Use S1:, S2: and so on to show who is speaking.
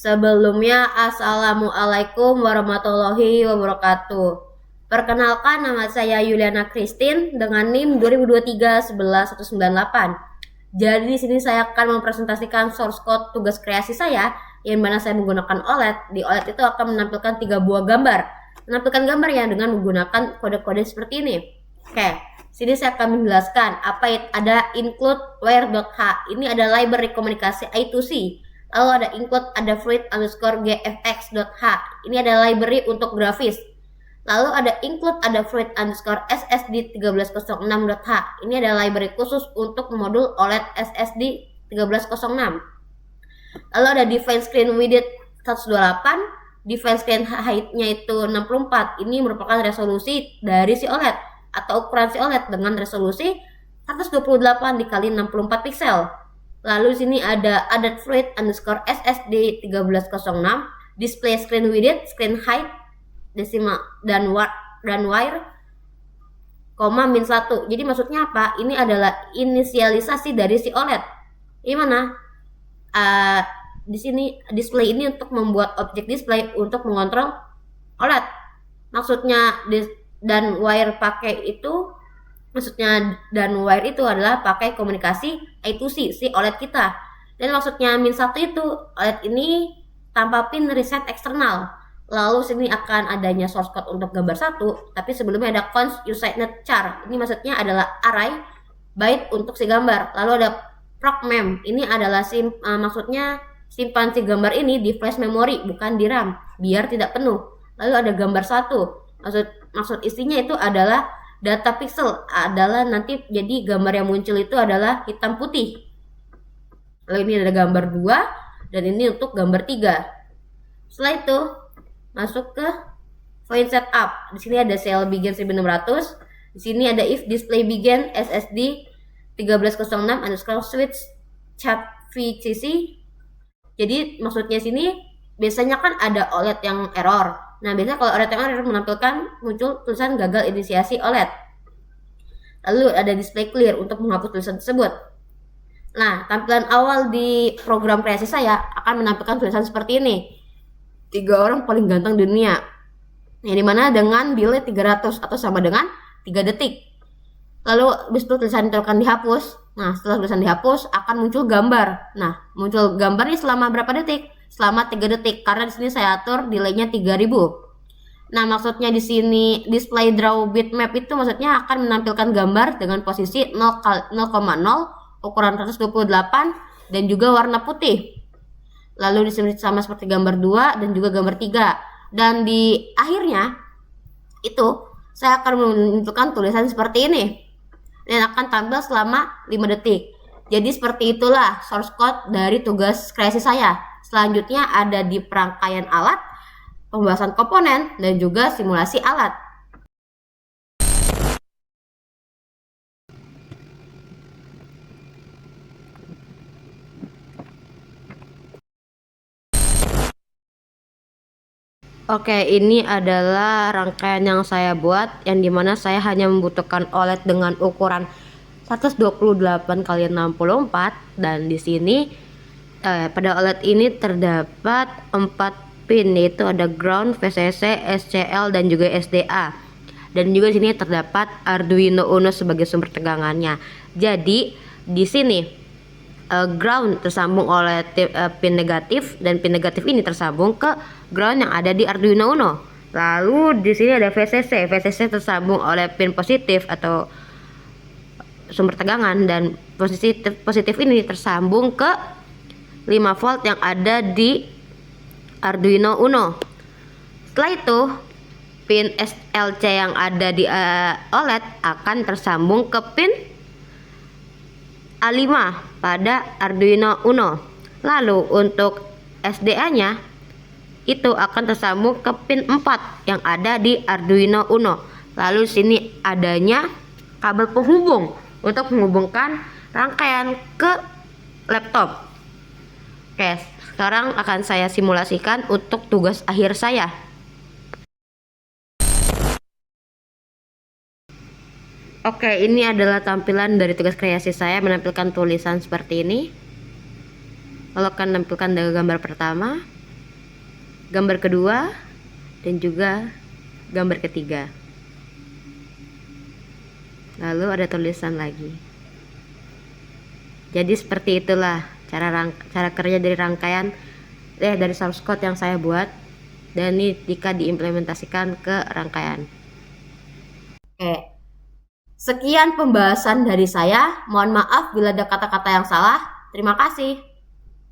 S1: Sebelumnya, Assalamualaikum warahmatullahi wabarakatuh. Perkenalkan, nama saya Yuliana Christine dengan NIM 2023-11-198. Jadi di sini saya akan mempresentasikan source code tugas kreasi saya, yang mana saya menggunakan OLED. Di OLED itu akan menampilkan 3 buah gambar. Menampilkan gambar ya dengan menggunakan kode-kode seperti ini. Oke, sini saya akan menjelaskan apa itu ada include wire.h. Ini ada library komunikasi I2C. Lalu ada include ada fluid_gfx.h. Ini ada library untuk grafis. Lalu ada include ada fluid_ssd 1306.h. Ini ada library khusus untuk modul OLED SSD 1306. Lalu ada define screen width 128, define screen height-nya itu 64. Ini merupakan resolusi dari si OLED atau ukuran si OLED dengan resolusi 128 dikali 64 pixel. Lalu di sini ada added fluid_ssd 1306, display screen width, screen height, desimal dan wire, -1. Jadi maksudnya apa? Ini adalah inisialisasi dari si OLED. Ini mana? Di sini display ini untuk membuat objek display untuk mengontrol OLED. Maksudnya dan wire pakai itu maksudnya dan wire itu adalah pakai komunikasi I2C si OLED kita. Dan maksudnya -1 itu OLED ini tanpa pin reset eksternal. Lalu sini akan adanya source code untuk gambar 1, tapi sebelumnya ada const usenet char. Ini maksudnya adalah array byte untuk si gambar. Lalu ada proc mem. Ini adalah maksudnya simpan si gambar ini di flash memory bukan di RAM biar tidak penuh. Lalu ada gambar 1. Maksud isinya itu adalah data pixel, adalah nanti jadi gambar yang muncul itu adalah hitam putih. Lalu ini ada gambar 2 dan ini untuk gambar 3. Setelah itu masuk ke point setup. Di sini ada cell begin 1600. Di sini ada if display begin SSD 1306_switch chat VCC. Jadi maksudnya sini biasanya kan ada OLED yang error. Nah, biasanya kalau OLED yang error menampilkan muncul tulisan gagal inisiasi OLED. Lalu ada display clear untuk menghapus tulisan tersebut. Nah, tampilan awal di program kreasi saya akan menampilkan tulisan seperti ini. 3 orang paling ganteng dunia. Yang dimana dengan delay 300 atau sama dengan 3 detik. Lalu habis itu tulisan itu akan dihapus. Nah, setelah tulisan dihapus akan muncul gambar. Nah, muncul gambarnya selama berapa detik? Selama 3 detik, karena di sini saya atur delaynya 3000. Nah, maksudnya di sini display draw bitmap itu maksudnya akan menampilkan gambar dengan posisi 0,0, ukuran 128 dan juga warna putih. Lalu di sini sama seperti gambar 2 dan juga gambar 3. Dan di akhirnya itu saya akan menunjukkan tulisan seperti ini dan akan tampil selama 5 detik. Jadi seperti itulah source code dari tugas kreasi saya. Selanjutnya ada di perangkaian alat, pembahasan komponen, dan juga simulasi alat. Oke, ini adalah rangkaian yang saya buat, yang dimana saya hanya membutuhkan OLED dengan ukuran 128 x 64, dan di sini pada OLED ini terdapat 4 pin, yaitu ada ground, VCC, SCL, dan juga SDA. Dan juga di sini terdapat Arduino Uno sebagai sumber tegangannya. Jadi di sini ground tersambung oleh pin negatif, dan pin negatif ini tersambung ke ground yang ada di Arduino Uno. Lalu di sini ada VCC. VCC tersambung oleh pin positif atau sumber tegangan, dan positif ini tersambung ke 5 volt yang ada di Arduino Uno. Setelah itu pin SLC yang ada di OLED akan tersambung ke pin A5 pada Arduino Uno. Lalu untuk SDA nya itu akan tersambung ke pin 4 yang ada di Arduino Uno. Lalu sini adanya kabel penghubung untuk menghubungkan rangkaian ke laptop. Oke, sekarang akan saya simulasikan untuk tugas akhir saya. Oke, ini adalah tampilan dari tugas kreasi saya, menampilkan tulisan seperti ini. Lalu akan menampilkan gambar pertama, gambar kedua, dan juga gambar ketiga. Lalu ada tulisan lagi. Jadi seperti itulah cara kerja dari dari source code yang saya buat, dan ini jika diimplementasikan ke rangkaian. Oke. Sekian pembahasan dari saya. Mohon maaf bila ada kata-kata yang salah. Terima kasih.